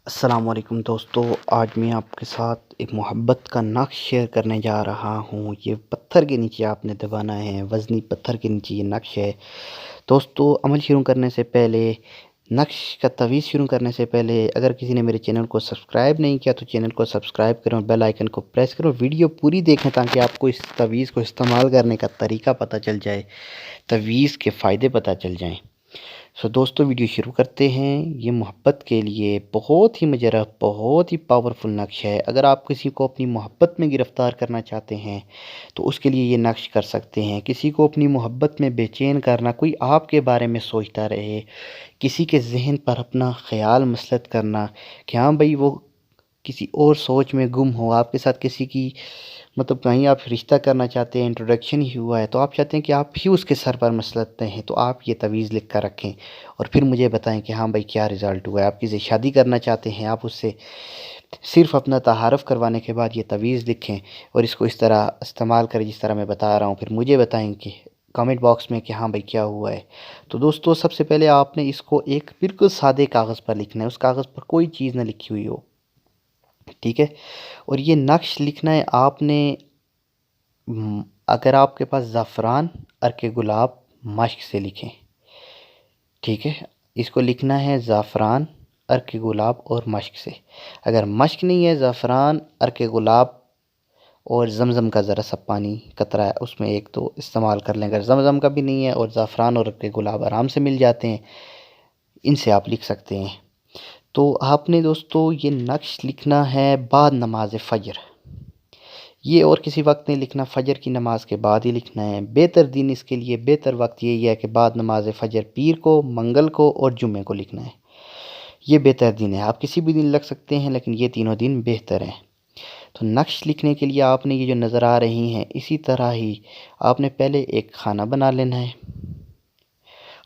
السلام علیکم دوستو، آج میں آپ کے ساتھ ایک محبت کا نقش شیئر کرنے جا رہا ہوں۔ یہ پتھر کے نیچے آپ نے دبانا ہے، وزنی پتھر کے نیچے یہ نقش ہے دوستو۔ عمل شروع کرنے سے پہلے، نقش کا تویز شروع کرنے سے پہلے، اگر کسی نے میرے چینل کو سبسکرائب نہیں کیا تو چینل کو سبسکرائب کریں اور بیل آئیکن کو پریس کریں، ویڈیو پوری دیکھیں تاکہ آپ کو اس تویز کو استعمال کرنے کا طریقہ پتہ چل جائے، تویز کے فائدے پتہ چل جائیں۔ دوستو ویڈیو شروع کرتے ہیں۔ یہ محبت کے لیے بہت ہی مجرب، بہت ہی پاورفل نقش ہے۔ اگر آپ کسی کو اپنی محبت میں گرفتار کرنا چاہتے ہیں تو اس کے لیے یہ نقش کر سکتے ہیں۔ کسی کو اپنی محبت میں بے چین کرنا، کوئی آپ کے بارے میں سوچتا رہے، کسی کے ذہن پر اپنا خیال مسلط کرنا کہ ہاں بھئی وہ کسی اور سوچ میں گم ہو، آپ کے ساتھ کسی کی کہیں آپ رشتہ کرنا چاہتے ہیں، انٹروڈکشن ہی ہوا ہے تو آپ چاہتے ہیں کہ آپ ہی اس کے سر پر مسلط ہیں، تو آپ یہ تویز لکھ کر رکھیں اور پھر مجھے بتائیں کہ ہاں بھائی کیا رزلٹ ہوا ہے۔ آپ کسی شادی کرنا چاہتے ہیں، آپ اس سے صرف اپنا تعارف کروانے کے بعد یہ تویز لکھیں اور اس کو اس طرح استعمال کریں جس طرح میں بتا رہا ہوں، پھر مجھے بتائیں کہ کمنٹ باکس میں کہ ہاں بھائی کیا ہوا ہے۔ تو دوستو سب سے پہلے آپ نے اس کو ایک بالکل سادے کاغذ پر لکھنا ہے، اس کاغذ پر کوئی چیز نہ لکھی ہوئی ہو، ٹھیک ہے؟ اور یہ نقش لکھنا ہے آپ نے، اگر آپ کے پاس زعفران، عرق گلاب، مشق سے لکھیں، ٹھیک ہے؟ اس کو لکھنا ہے زعفران، عرق گلاب اور مشق سے۔ اگر مشق نہیں ہے، زعفران، عرق گلاب اور زمزم کا ذرا سا پانی قطرہ ہے اس میں ایک تو استعمال کر لیں۔ اگر زمزم کا بھی نہیں ہے اور زعفران اور عرق گلاب آرام سے مل جاتے ہیں، ان سے آپ لکھ سکتے ہیں۔ تو آپ نے دوستو یہ نقش لکھنا ہے بعد نماز فجر، یہ اور کسی وقت نہیں لکھنا، فجر کی نماز کے بعد ہی لکھنا ہے۔ بہتر دن اس کے لیے بہتر وقت یہی ہے کہ بعد نماز فجر، پیر کو، منگل کو اور جمعے کو لکھنا ہے، یہ بہتر دن ہے۔ آپ کسی بھی دن لکھ سکتے ہیں لیکن یہ تینوں دن بہتر ہیں۔ تو نقش لکھنے کے لیے آپ نے یہ جو نظر آ رہی ہیں اسی طرح ہی آپ نے پہلے ایک خانہ بنا لینا ہے۔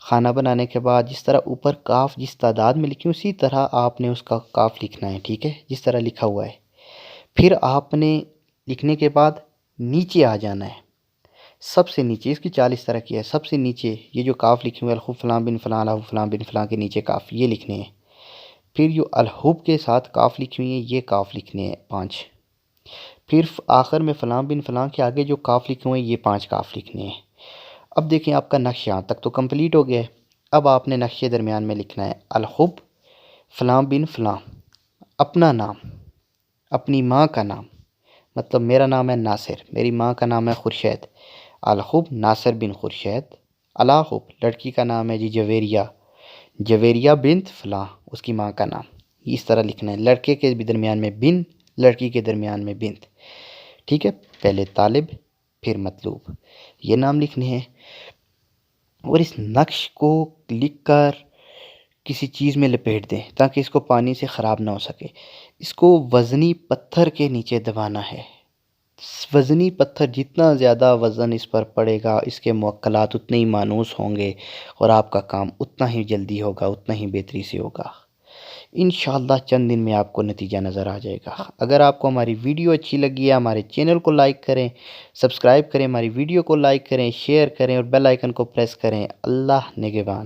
خانہ بنانے کے بعد جس طرح اوپر کاف جس تعداد میں لکھی اسی طرح آپ نے اس کا کاف لکھنا ہے، ٹھیک ہے؟ جس طرح لکھا ہوا ہے۔ پھر آپ نے لکھنے کے بعد نیچے آ جانا ہے، سب سے نیچے، اس کی چال اس طرح کی ہے، سب سے نیچے یہ جو کاف لکھے ہوئے الخب فلاں بن فلاں الحب فلاں بن فلاں کے نیچے کاف یہ لکھنے ہیں۔ پھر جو الحب کے ساتھ کاف لکھی ہوئی ہیں یہ کاف لکھنے ہیں 5۔ پھر آخر میں فلاں بن فلاں کے آگے جو کاف لکھے ہوئے ہیں یہ 5 کاف لکھنے ہیں۔ اب دیکھیں آپ کا نقش یہاں تک تو کمپلیٹ ہو گیا ہے۔ اب آپ نے نقش درمیان میں لکھنا ہے الحب فلاں بن فلاں، اپنا نام، اپنی ماں کا نام، مطلب میرا نام ہے ناصر، میری ماں کا نام ہے خورشید، الحب ناصر بن خورشید، الحب لڑکی کا نام ہے جی جویریہ، جویریہ بنت فلاں اس کی ماں کا نام، اس طرح لکھنا ہے۔ لڑکے کے بھی درمیان میں بن، لڑکی کے درمیان میں بنت، ٹھیک ہے؟ پہلے طالب پھر مطلوب، یہ نام لکھنے ہیں۔ اور اس نقش کو لکھ کر کسی چیز میں لپیٹ دیں تاکہ اس کو پانی سے خراب نہ ہو سکے۔ اس کو وزنی پتھر کے نیچے دبانا ہے۔ وزنی پتھر جتنا زیادہ وزن اس پر پڑے گا اس کے موکلات اتنے ہی مانوس ہوں گے اور آپ کا کام اتنا ہی جلدی ہوگا، اتنا ہی بہتری سے ہوگا۔ انشاءاللہ چند دن میں آپ کو نتیجہ نظر آ جائے گا۔ اگر آپ کو ہماری ویڈیو اچھی لگی ہے ہمارے چینل کو لائک کریں، سبسکرائب کریں، ہماری ویڈیو کو لائک کریں، شیئر کریں اور بیل آئیکن کو پریس کریں۔ اللہ نگہبان۔